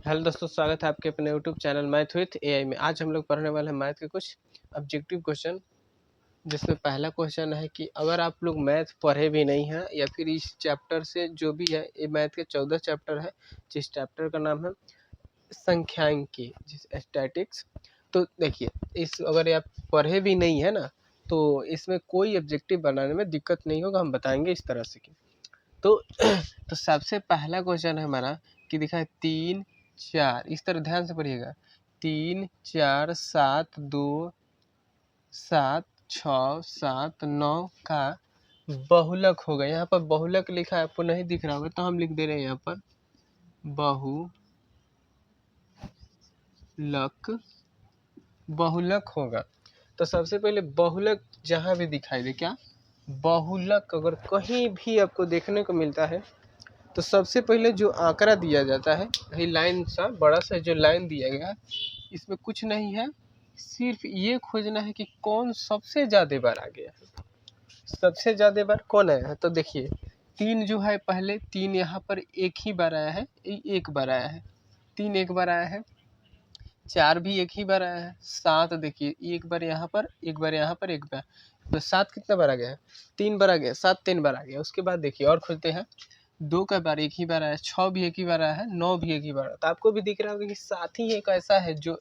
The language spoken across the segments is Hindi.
हेलो दोस्तों, स्वागत है आपके अपने YouTube channel math with AI में। आज हम लोग पढ़ने वाले हैं मैथ के कुछ ऑब्जेक्टिव क्वेश्चन, जिसमें पहला क्वेश्चन है कि अगर आप लोग मैथ पढ़े भी नहीं हैं या फिर इस चैप्टर से जो भी है, ये मैथ के 14 चैप्टर है, जिस चैप्टर का नाम है संख्यांकी, जिस स्टैटिक्स। तो देखिए, इस अगर आप पढ़े भी नहीं है ना, तो इसमें कोई ऑब्जेक्टिव बनाने में दिक्कत नहीं होगा। हम बताएंगे इस तरह से कि तो सबसे पहला क्वेश्चन है हमारा कि दिखा है 3 4, इस तरह ध्यान से पढ़िएगा। 3 4 7 2 7 6 7 9 का बहुलक होगा। यहाँ पर बहुलक लिखा है, आपको नहीं दिख रहा होगा तो हम लिख दे रहे हैं यहाँ पर बहुलक होगा। तो सबसे पहले बहुलक जहाँ भी दिखाई दे, क्या बहुलक अगर कहीं भी आपको देखने को मिलता है तो सबसे पहले जो आंकड़ा दिया जाता है, ये लाइन सा बड़ा सा जो लाइन दिया गया है, इसमें कुछ नहीं है, सिर्फ ये खोजना है कि कौन सबसे ज़्यादा बार आ गया है। सबसे ज़्यादा बार कौन आया है? तो देखिए 3 जो है, पहले 3 यहाँ पर एक ही बार आया है, एक बार आया है, 3 एक बार आया है, 4 भी एक ही बार आया है, 7 देखिए एक बार यहाँ पर, एक बार यहाँ पर, एक बार, तो 7 कितना बार आ गया है? 3 बार आ गया, 7 3 बार आ गया। उसके बाद देखिए और खोलते हैं, 2 का बार एक ही बार आया, 6 भी एक ही बार आया है, 9 भी एक ही बार आया। तो आपको भी दिख रहा होगा कि 7 ही एक ऐसा है जो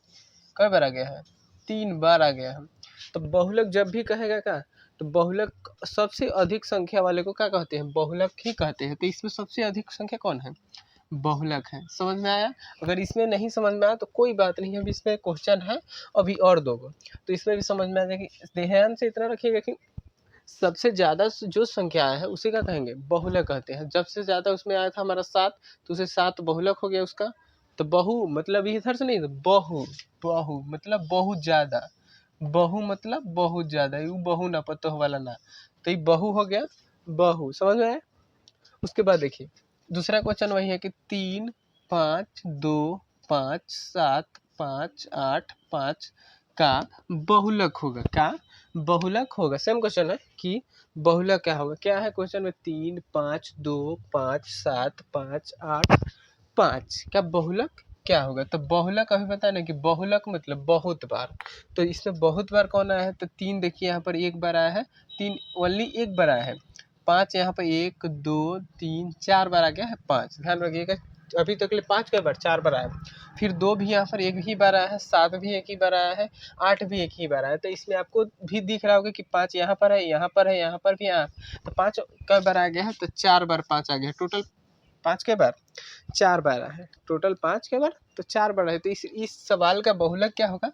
कई बार आ गया है, 3 बार आ गया है। तो बहुलक जब भी कहेगा क्या, तो बहुलक सबसे अधिक संख्या वाले को क्या कहते हैं? बहुलक ही कहते हैं। तो इसमें सबसे अधिक संख्या कौन है? बहुलक है। समझ में आया? अगर इसमें नहीं समझ में आया तो कोई बात नहीं, अभी इसमें क्वेश्चन है अभी और 2 तो इसमें भी समझ में आ जाएगी। ध्यान से इतना रखिएगा कि सबसे ज़्यादा जो संख्या है उसी का कहेंगे बहुलक कहते हैं। जब से ज़्यादा उसमें आया था हमारा 7, तो उसे 7 बहुलक हो गया उसका। तो बहु मतलब इधर से नहीं, बहु बहु मतलब बहुत ज़्यादा, बहु मतलब बहुत ज़्यादा, यू बहु ना पतो वाला ना, तो ये बहु हो गया, बहु। समझ में आया? उसके बाद देखिए दूसरा क्वेश्चन वही है कि 3 5 2 5 7 5 8 5 का बहुलक होगा। क्या बहुलक होगा? सेम क्वेश्चन है कि बहुलक क्या होगा। क्या है क्वेश्चन में? 3 5 2 5 7 5 8 5 का बहुलक क्या होगा? तो बहुलक अभी पता नहीं कि बहुलक मतलब बहुत बार। तो इसमें बहुत बार कौन आया है? तो 3 देखिए यहाँ पर एक बार आया है, 3 ओनली एक बार आया है। 5 यहाँ पर 1 2 3 4 बार आ गया है 5। ध्यान रखिएगा, अभी तक ले 5 कई बार? 4 बार आया। फिर 2 भी यहाँ पर एक ही बार आया है, 7 भी एक ही बार आया है, 8 भी एक ही बार आया है। तो इसमें आपको भी दिख रहा होगा कि 5 यहाँ पर है, यहाँ पर है, यहाँ पर भी आया। तो 5 कई बार आ गया है? तो 4 बार 5 आ गया। टोटल 5 कई बार? 4 बार आया है। टोटल 5 कई बार? तो 4 बार है। तो इस सवाल का बहुलक क्या होगा?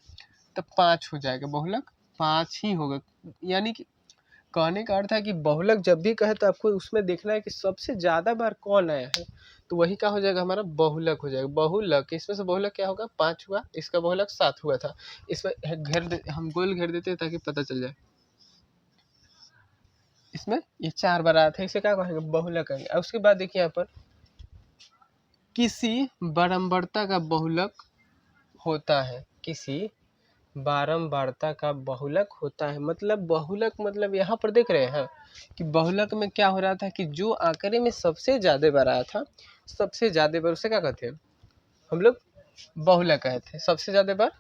तो 5 हो जाएगा। बहुलक 5 ही होगा। यानी कि कहने का अर्थ है कि बहुलक जब भी कहे तो आपको उसमें देखना है कि सबसे ज़्यादा बार कौन आया है, तो वही क्या हो जाएगा? हमारा बहुलक हो जाएगा। बहुलक, इसमें से बहुलक क्या होगा? 5 हुआ, इसका बहुलक 7 हुआ था। इसमें हम गोल घेर देते हैं ताकि पता चल जाए। इसमें ये 4 बार आया था, इसे क्या कहेंगे? बहुलक कहेंगे। और उसके बाद देखिए यहाँ पर किसी बारंबारता का बहुलक होता है, किसी बारंबारता का बहुलक होता है। मतलब बहुलक मतलब यहाँ पर देख रहे हैं कि बहुलक में क्या हो रहा था कि जो आंकड़े में सबसे ज़्यादा बार आया था, सबसे ज़्यादा बार उसे क्या कहते हैं हम लोग? बहुलक कहते हैं। सबसे ज़्यादा बार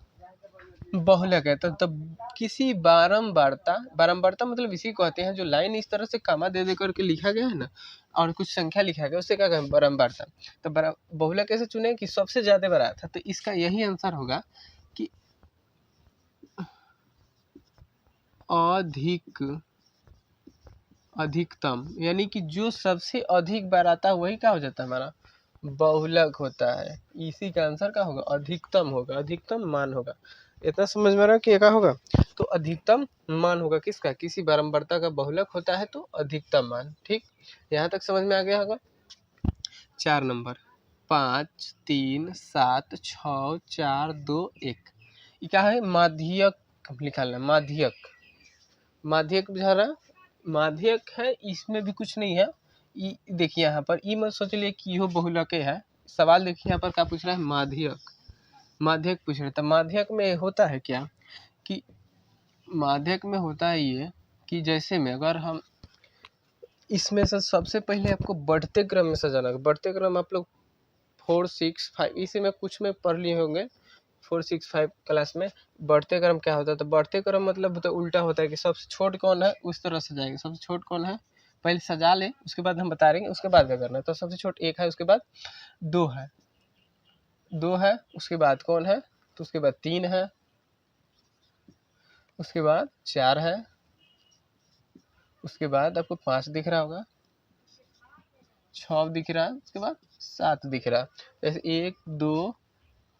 बहुलक है। तब किसी बारंबारता मतलब इसी कहते हैं जो लाइन इस तरह से कामा दे दे करके लिखा गया है ना, और कुछ संख्या लिखा गया, उससे क्या कहें? बारंबारता। तो बहुलक कैसे चुने कि सबसे ज़्यादा बार आया था? तो इसका यही आंसर होगा कि अधिकतम, यानी कि जो सबसे अधिक बार आता है वही क्या हो जाता है? हमारा बहुलक होता है। इसी का आंसर क्या होगा? अधिकतम होगा, अधिकतम मान होगा। इतना समझ में आ रहा है कि क्या होगा? तो अधिकतम मान होगा किसका? किसी बारंबारता का बहुलक होता है तो अधिकतम मान। ठीक, यहाँ तक समझ में आ गया होगा। 4 नंबर 5 3 7 6 4 2 1, ये क्या है? माध्यक लिखा है, माध्यक। माध्यक बुझा, माध्यक है, इसमें भी कुछ नहीं है। देखिए यहाँ पर ई मत सोच लिए कि यो बहुलक है। सवाल देखिए यहाँ पर क्या पूछ रहा है? माध्यक, माध्यक पूछ रहा है। तो माध्यक में होता है क्या कि माध्यक में होता है ये कि जैसे में अगर हम इसमें से सबसे पहले आपको बढ़ते क्रम में सजाना है। बढ़ते क्रम आप लोग 4 6 5 इसी में कुछ में पढ़ लिए होंगे 4 6 5 क्लास में। बढ़ते क्रम क्या होता है, तो बढ़ते क्रम मतलब तो उल्टा होता है कि सबसे छोट कौन है उस तरह से जाएंगे। सबसे छोट कौन है पहले सजा ले, उसके बाद हम बता देंगे, उसके बाद क्या करना है। तो सबसे छोट 1 है, उसके बाद 2 है, 2 है, उसके बाद कौन है, तो उसके बाद 3 है, उसके बाद 4 है, उसके बाद आपको 5 दिख रहा होगा, 6 दिख रहा है, उसके बाद 7 दिख रहा है। जैसे 1 2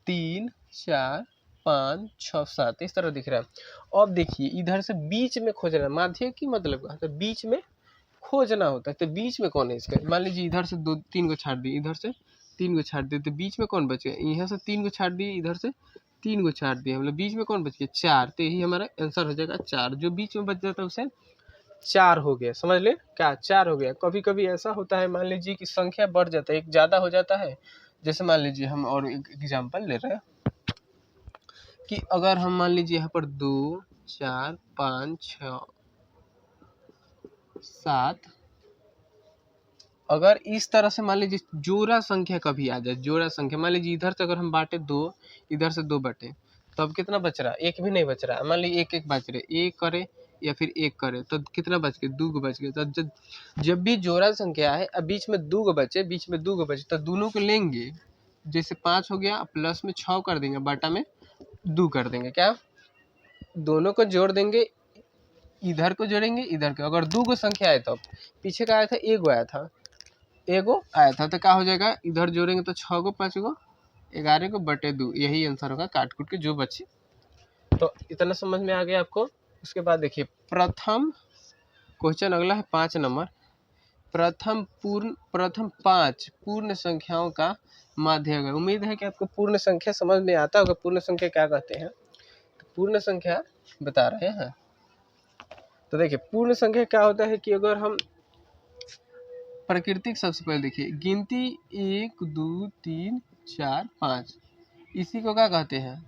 3 4 5 6 7 इस तरह दिख रहा है। अब देखिए इधर से बीच में खोजना है, माध्य की मतलब का तो बीच में खोजना होता है। तो बीच में कौन है इसका, मान लीजिए इधर से 2 3 को छाट दिए, इधर से 3 को छाट दिए, तो बीच में कौन बच गया, यहाँ से 3 को छाट दिए, इधर से 3 को छाट दिए, मतलब बीच में कौन बच गया 4। तो यही हमारा आंसर हो जाएगा 4, जो बीच में बच जाता है उसे 4 हो गया। समझ ले क्या 4 हो गया। कभी कभी ऐसा होता है, मान लीजिए कि संख्या बढ़ जाता है, एक ज़्यादा हो जाता है। जैसे मान लीजिए हम और एक एग्जाम्पल ले रहे हैं कि अगर हम मान लीजिए यहाँ पर 2 4 5 6 7, अगर इस तरह से मान लीजिए जोड़ा संख्या कभी आ जाए, जोड़ा संख्या मान लीजिए इधर से अगर हम बांटे 2, इधर से 2 बटे, तो अब कितना बच रहा है, एक भी नहीं बच रहा है। मान लीजिए एक एक बच रहे, एक करे या फिर एक करे, तो कितना बच गए, 2 बच गए। तो जब भी जोड़ा संख्या है अब बीच में 2 बचे, बीच में 2 बचे, तो दोनों को लेंगे, जैसे 5 हो गया प्लस में 6 कर देंगे, बटा में 2 कर देंगे, क्या दोनों को जोड़ देंगे, इधर को जोड़ेंगे इधर को। अगर 2 को संख्या आए तो पीछे का आया था एगो आया था, एगो आया था, तो क्या हो जाएगा, इधर जोड़ेंगे तो 6 को 5 को 11 को बटे 2, यही आंसर होगा काट कूट के जो बचे। तो इतना समझ में आ गया आपको। उसके बाद देखिए प्रथम क्वेश्चन अगला है 5 नंबर, प्रथम 5 पूर्ण संख्याओं का माध्य होगा। उम्मीद है कि आपको पूर्ण संख्या समझ में आता होगा। पूर्ण संख्या क्या कहते हैं, तो पूर्ण संख्या बता रहे हैं। तो देखिए पूर्ण संख्या क्या होता है कि अगर हम प्राकृतिक, सबसे पहले देखिए गिनती 1 2 3 4 5, इसी को क्या कहते हैं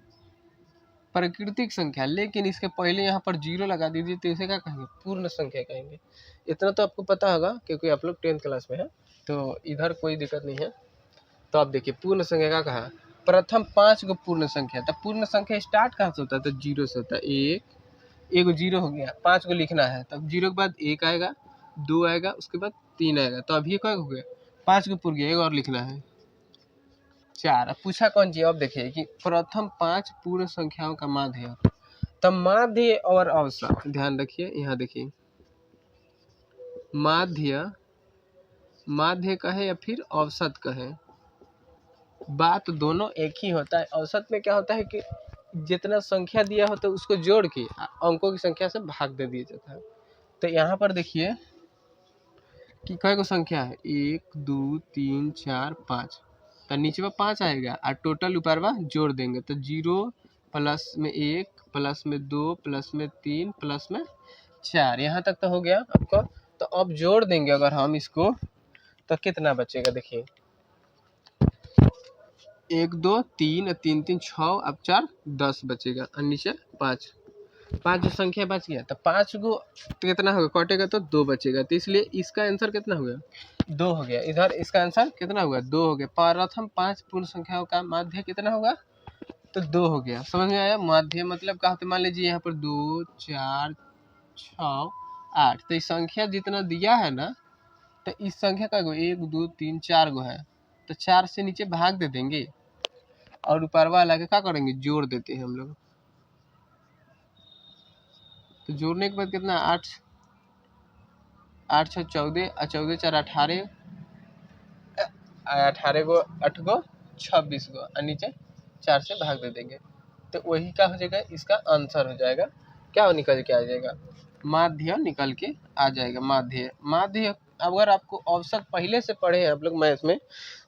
प्राकृतिक संख्या। लेकिन इसके पहले यहाँ पर 0 लगा दीजिए तो इसे क्या कहेंगे, पूर्ण संख्या कहेंगे। इतना तो आपको पता होगा क्योंकि आप लोग 10th क्लास में है, तो इधर कोई दिक्कत नहीं है। तो आप देखिए पूर्ण संख्या का कहा, प्रथम 5 को पूर्ण संख्या। तब पूर्ण संख्या स्टार्ट कहाँ से होता है, तो 0 से होता है। एक 0 हो गया, 5 को लिखना है, तब 0 के बाद 1 आएगा, 2 आएगा, उसके बाद 3 आएगा, तो अभी क्या हो गया 5 को पूर गया, एक और लिखना है 4। अब पूछा कौन जी, अब देखिए कि प्रथम 5 पूर्ण संख्याओं का माध्य। तब माध्य और औसत ध्यान रखिए, यहाँ देखिए माध्य कहे या फिर औसत कहे, बात दोनों एक ही होता है। औसत में क्या होता है कि जितना संख्या दिया होता है उसको जोड़ के अंकों की संख्या से भाग दे दिया जाता है। तो यहाँ पर देखिए कि कई को संख्या है, 1 2 3 4 5, तो नीचे में 5 आएगा और टोटल ऊपर में जोड़ देंगे, तो 0 प्लस में 1 प्लस में 2 प्लस में 3 प्लस में 4, यहाँ तक तो हो गया आपका। तो अब जोड़ देंगे अगर हम इसको, तो कितना बचेगा, देखिए 1 2 3 3 3 6, अब 4 10 बचेगा, और नीचे 5 जो संख्या बच गया, तो 5 को तो कितना होगा, कटेगा तो 2 बचेगा, तो इसलिए इसका आंसर कितना हो गया, 2 हो गया। इधर इसका आंसर कितना होगा, 2 हो गया। प्रथम 5 पूर्ण संख्याओं का माध्य कितना होगा, तो 2 हो गया। समझ में आया, माध्य मतलब क्या होता है, मान लीजिए यहाँ पर 2 4 6 8, तो इस संख्या जितना दिया है ना, तो इस संख्या का 1 2 3 4 गो है, तो 4 से नीचे भाग दे देंगे और ऊपर वाला के क्या करेंगे, जोड़ देते हैं हम लोग। तो जोड़ने के बाद कितना, 8 6 14 और 14 4 18, 18 को 8 को 26 को, और नीचे 4 से भाग दे देंगे, तो वही क्या हो जाएगा, इसका आंसर हो जाएगा। क्या निकल के आ जाएगा, माध्य निकल के आ जाएगा। माध्य अगर आपको औसत पहले से पढ़े हैं आप लोग मैथ में,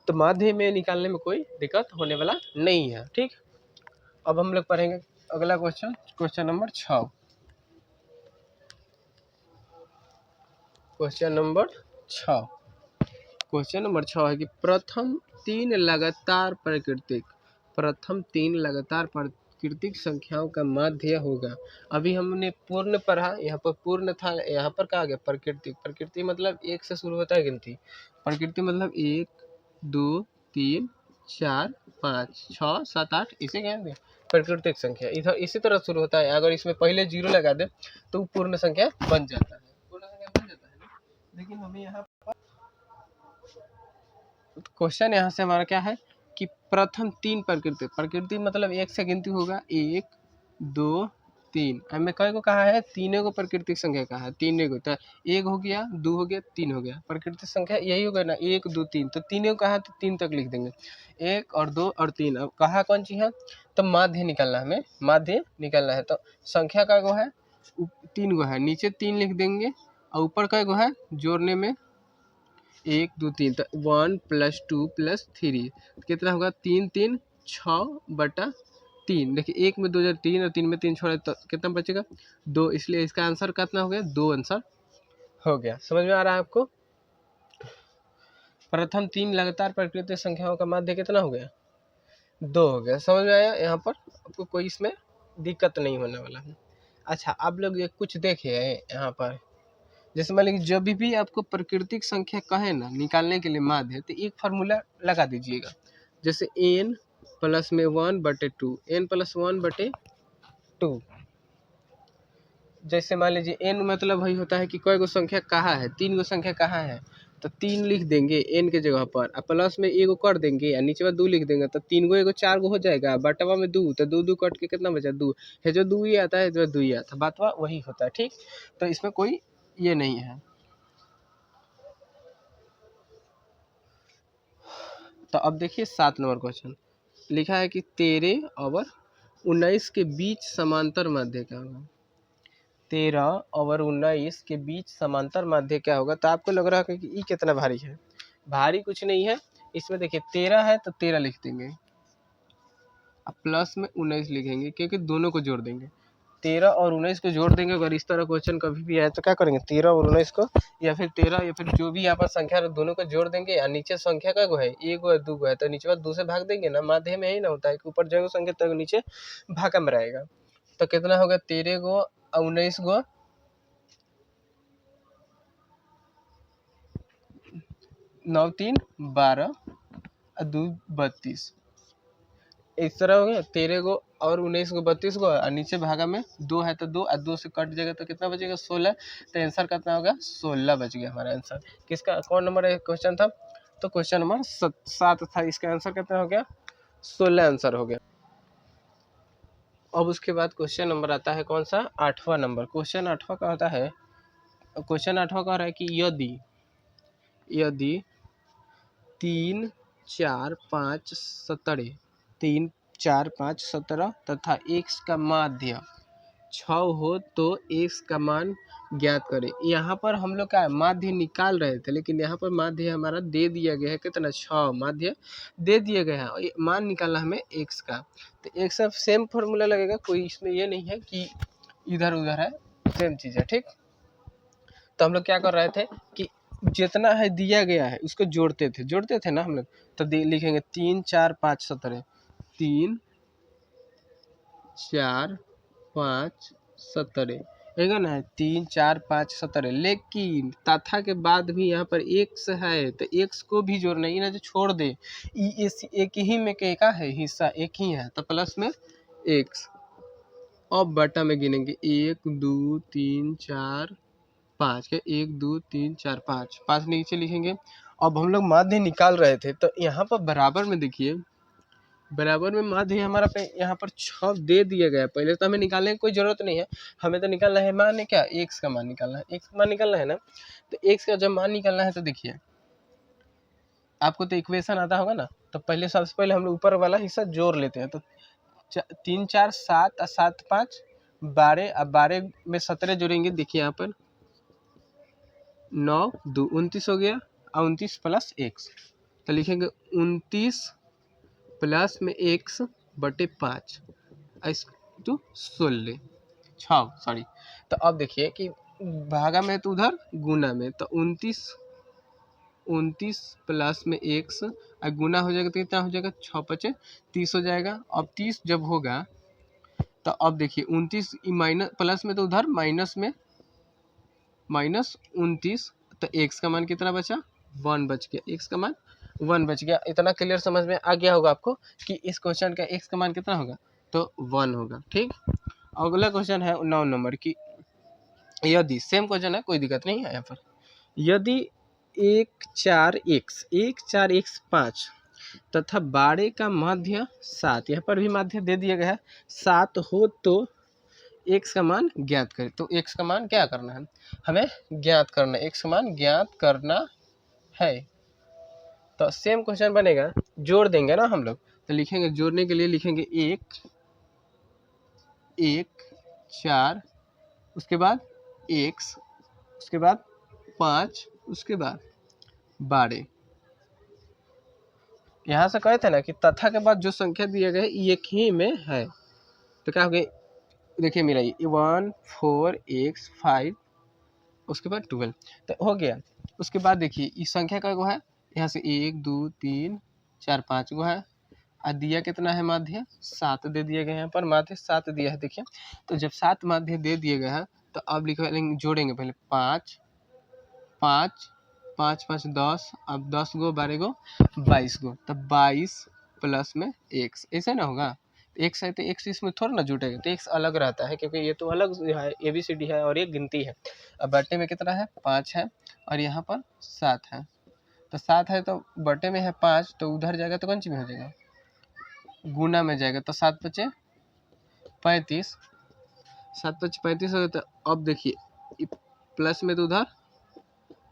तो माध्य में निकालने में कोई दिक्कत होने वाला नहीं है। ठीक, अब हम लोग पढ़ेंगे अगला question, question number 6। Question number 6 है कि प्रथम 3 लगातार प्राकृतिक संख्याओं का माध्य होगा। अभी हमने पूर्ण पढ़ा, यहाँ पर पूर्ण था, यहाँ पर क्या आ गया प्रकृति मतलब 1 से शुरू होता है गिनती। प्रकृति मतलब 1 2 3 4 5 6 7 8 इसे कहेंगे प्राकृतिक संख्या। इधर इसी तरह शुरू होता है, अगर इसमें पहले जीरो लगा दे तो पूर्ण संख्या बन जाता है, पूर्ण संख्या बन जाता है ना। लेकिन हमें यहाँ क्वेश्चन यहाँ से हमारा क्या है कि प्रथम तीन प्रकृति मतलब एक से गिनती होगा, 1 2 3। हमें कई को कहा है, तीनों को प्राकृतिक संख्या कहा है, तीनों को। तो 1 हो गया, 2 हो गया, 3 हो गया, प्राकृतिक संख्या यही होगा ना, 1 2 3। तो तीनों को कहा तो 3 तक लिख देंगे, 1 और 2 और 3। अब कहा कौन सी है, तो माध्य निकालना, हमें माध्य निकालना है। तो संख्या का गो है 3 गो है, नीचे 3 लिख देंगे और ऊपर का गो है जोड़ने में 1 2 3। तो 1 + 2 + 3 कितना होगा, 3 3 6/3। देखिए 1 में 2 जगह 3 और 3 में 3 छोड़ा तो कितना बचेगा 2, इसलिए इसका आंसर कितना हो गया, 2 आंसर हो गया। समझ में आ रहा है आपको। प्रथम तीन लगातार प्राकृतिक संख्याओं का माध्य कितना हो गया, 2 हो गया। समझ में आया, यहाँ पर आपको कोई इसमें दिक्कत नहीं होने वाला है। अच्छा, आप लोग ये कुछ देखे यहाँ पर, जैसे मान लीजिए जब भी आपको प्राकृतिक संख्या कहे ना निकालने के लिए माध्य, तो एक फार्मूला लगा दीजिएगा, जैसे n + 1/2, n + 1/2। जैसे मान लीजिए n मतलब वही होता है कि कोई गो संख्या कहाँ है, 3 गो संख्या कहाँ है, तो 3 लिख देंगे n के जगह पर, और प्लस में एगो कर देंगे और नीचे 2 लिख देंगे, तो 3 गो एगो 4 गो हो जाएगा, बटवा में 2, तो 2 2 कट के कितना बचा, 2 है, जो 2 ही आता है, जो 2 ही आता है, बातवा वही होता है। ठीक, तो इसमें कोई ये नहीं है। तो अब देखिए 7 नंबर क्वेश्चन लिखा है कि 13 और 19 के बीच समांतर माध्य क्या होगा। 13 और 19 के बीच समांतर माध्य क्या होगा। तो आपको लग रहा है कि ये कितना भारी है, भारी कुछ नहीं है। इसमें देखिए 13 है तो 13 लिख देंगे, अब प्लस में 19 लिखेंगे, क्योंकि दोनों को जोड़ देंगे, 13 और 19 को जोड़ देंगे। अगर इस तरह क्वेश्चन कभी भी आए तो क्या करेंगे, 13 और 19 को या फिर 13 या फिर जो भी यहाँ पर संख्या दोनों को जोड़ देंगे, और नीचे संख्या का गो है, 1 गो है 2 गो है, तो नीचे 2 से भाग देंगे ना। माध्य में यही ना होता है कि ऊपर जो संख्या तक नीचे भागा में रहेगा। तो कितना होगा, 13 गो 19 गो 9 3 12 और 2 32। इस तरह हो गया, 13 गो और 19 गो 32 गो, और नीचे भागा में 2 है तो 2, और 2 से कट जाएगा तो कितना बचेगा, 16। तो आंसर कितना होगा, 16 बच गया हमारा आंसर। किसका कौन नंबर क्वेश्चन था, तो क्वेश्चन नंबर 7 था, इसका आंसर कितना हो गया, 16 आंसर हो गया। अब उसके बाद क्वेश्चन नंबर आता है कौन सा, 8वां नंबर। क्वेश्चन 8वां का होता है, क्वेश्चन 8वां का रहा है कि यदि 3 4 5 17 3 4 5 17 तथा x का माध्य 6 हो तो x का मान ज्ञात करें। यहाँ पर हम लोग का माध्य निकाल रहे थे, लेकिन यहाँ पर माध्य हमारा दे दिया गया है, कितना 6 माध्य दे दिया गया है, और मान निकालना हमें x का। तो एक सब सेम फॉर्मूला लगेगा, कोई इसमें ये नहीं है कि इधर उधर है, सेम चीज़ है। ठीक, तो हम लोग क्या कर रहे थे कि जितना है दिया गया है उसको जोड़ते थे ना हम लोग। तो लिखेंगे 3 4 5 17, 3 4 5 17 है ना, 3 4 5 17। लेकिन तथा के बाद भी यहाँ पर x है, तो x को भी जोड़ना, ये ना जो छोड़ दे, इस एक ही में के का है हिस्सा, एक ही है, तो प्लस में x। अब बटा में गिनेंगे 1 2 3 4 5 के, 1 2 3 4 5 5 नीचे लिखेंगे। अब हम लोग माध्य निकाल रहे थे, तो यहाँ पर बराबर में देखिए, बराबर में माध्य हमारा पे यहाँ पर 6 दे दिया गया। पहले तो हमें निकालने की कोई जरूरत नहीं है, हमें तो निकालना है मान, क्या x का मान निकालना है, x का मान निकालना है ना। तो x का जब मान निकालना है तो देखिए आपको तो इक्वेशन आता होगा ना, तो पहले सबसे पहले हम लोग ऊपर वाला हिस्सा जोड़ लेते हैं। तो 3 4 7 और 7 5 12, अब 12 में 17 जोड़ेंगे, देखिए यहाँ पर 9 2 29 हो गया, और 29 प्लस x, तो लिखेंगे 29 प्लस में x बटे 5 टू 16 सॉरी। तो अब देखिए कि भागा में तो उधर गुना में, तो 29 प्लस में x और गुना हो जाएगा तो कितना हो जाएगा, 6 5 30 हो जाएगा। अब 30 जब होगा तो अब देखिए 29 माइनस प्लस में, तो उधर माइनस में -29, तो x का मान कितना बचा, 1 बच गया, x का मान 1 बच गया। इतना क्लियर समझ में आ गया होगा आपको कि इस क्वेश्चन का x का मान कितना होगा, तो 1 होगा। ठीक, अगला क्वेश्चन है 9 नंबर की। यदि सेम क्वेश्चन है, कोई दिक्कत नहीं है यहाँ पर। यदि 1 4 x तथा 12 का माध्य 7, यहाँ पर भी माध्य दे दिया गया है 7 हो तो x का मान ज्ञात करें। तो x का मान क्या करना है, हमें ज्ञात करना है, x का मान ज्ञात करना है। तो सेम क्वेश्चन बनेगा, जोड़ देंगे ना हम लोग, तो लिखेंगे जोड़ने के लिए लिखेंगे 1 4, उसके बाद x, उसके बाद 5, उसके बाद 12। यहाँ से कहे थे ना कि तथा के बाद जो संख्या दिया गया है एक ही में है, तो क्या हो गया, देखिए मिलाइए 1 4 x 5, उसके बाद 12, तो हो गया। उसके बाद देखिए इस संख्या का गो है, यहाँ से 1 2 3 4 5 गो है, और दिया कितना है माध्य 7 दे दिया गया है, यहाँ पर माध्य 7 दिया है। देखिए तो जब 7 माध्य दे दिए गए हैं तो अब लिखेंगे, जोड़ेंगे पहले 5 5 5 5 10, अब 10 गो 12 गो 22 गो, तब 22 प्लस में x, ऐसे ना होगा। x है तो x इसमें थोड़ा ना जुटेगा, तो x अलग रहता है क्योंकि ये तो अलग है, ABCD है और ये गिनती है। अब बटे में कितना है 5 है, और यहाँ पर 7 है, तो 7 है तो बटे में है 5, तो उधर जाएगा तो कौन सी में हो जाएगा, गुना में जाएगा, तो 7 बचे 35, 7 बचे 35 हो गया। तो अब देखिए प्लस में तो उधर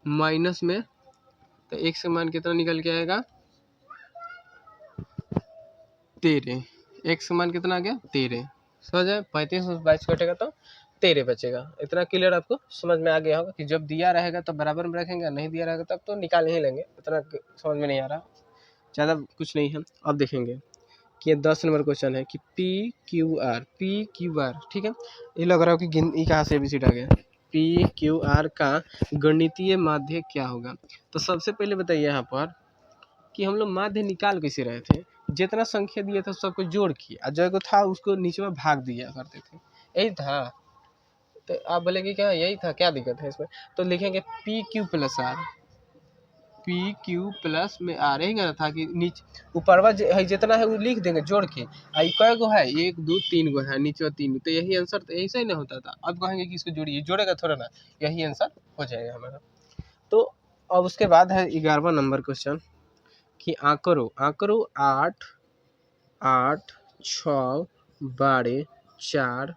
माइनस में, तो x का मान कितना निकल के आएगा 13, x का मान कितना आ गया 13, समझ आए, 35 में 22 कटेगा तो 13 बचेगा। इतना क्लियर आपको समझ में आ गया होगा कि जब दिया रहेगा तो बराबर में रखेंगे, नहीं दिया रहेगा तब तो निकाल ही लेंगे। इतना समझ में नहीं आ रहा, ज़्यादा कुछ नहीं है। अब देखेंगे कि 10 नंबर क्वेश्चन है कि PQR, ठीक है, ये लग रहा है कि ये कहाँ से ABCD आ गया। PQR का गणितीय माध्य क्या होगा, तो सबसे पहले बताइए यहाँ पर कि हम लोग माध्य निकाल कैसे रहे थे, जितना संख्या दिया था सबको जोड़ किया, और जो था उसको नीचे में भाग दिया करते थे, यही था। तो आप बोलेंगे क्या यही था, क्या दिक्कत है इसमें, तो लिखेंगे PQ plus R, PQ plus में R, यही ना था कि नीचे ऊपरवा है जितना है वो लिख देंगे जोड़ के, आई कै गो है 1 2 3 गो है, नीचे 3, तो यही आंसर, तो ऐसा ही ना होता था। अब कहेंगे कि इसको जोड़िए, जोड़ेगा थोड़ा ना, यही आंसर हो जाएगा हमारा। तो अब उसके बाद है 11वां नंबर क्वेश्चन कि आंकड़ों 8 8 6 12 4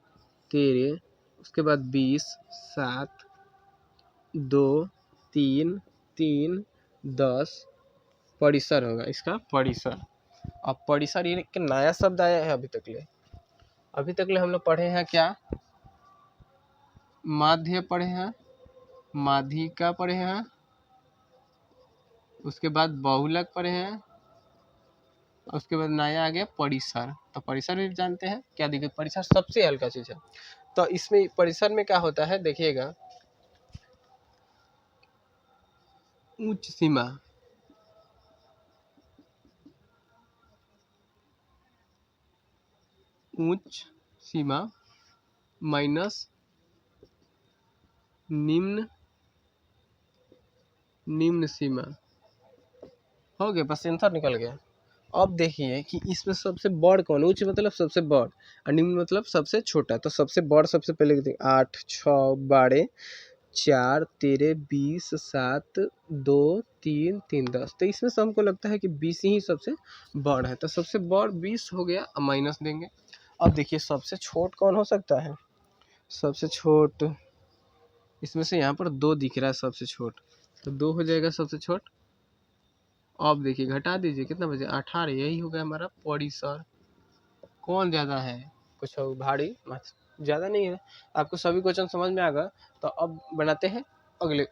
13, उसके बाद 20 7 2 3 3 10 परिसर होगा इसका, परिसर। अब परिसर ये एक नया शब्द आया है, अभी तक ले हम लोग पढ़े हैं क्या, माध्य पढ़े हैं, माध्यिका पढ़े हैं, उसके बाद बहुलक पढ़े हैं, उसके बाद नया आ गया परिसर। तो परिसर भी जानते हैं, क्या दिक्कत, परिसर सबसे हल्का चीज है। तो इसमें परिसर में क्या होता है देखिएगा, उच्च सीमा, उच्च सीमा माइनस निम्न सीमा, हो गया, बस आंसर निकल गया। अब देखिए कि इसमें सबसे बड़ कौन, उच्च मतलब सबसे बड़ और निम्न मतलब सबसे छोटा। तो सबसे बड़ सबसे पहले 8 6 12 4 13 20 7 2 3 3 10, तो इसमें से हमको लगता है कि 20 ही सबसे बड़ है, तो सबसे बड़ 20 हो गया, माइनस देंगे। अब देखिए सबसे छोट कौन हो सकता है, सबसे छोट इसमें से यहाँ पर 2 दिख रहा है सबसे छोट, तो 2 हो जाएगा सबसे छोट। अब देखिए घटा दीजिए, कितना बचे 18, यही हो गया हमारा परिसर। कौन ज़्यादा है, कुछ भारी ज़्यादा नहीं है। आपको सभी क्वेश्चन समझ में आ गया, तो अब बनाते हैं अगले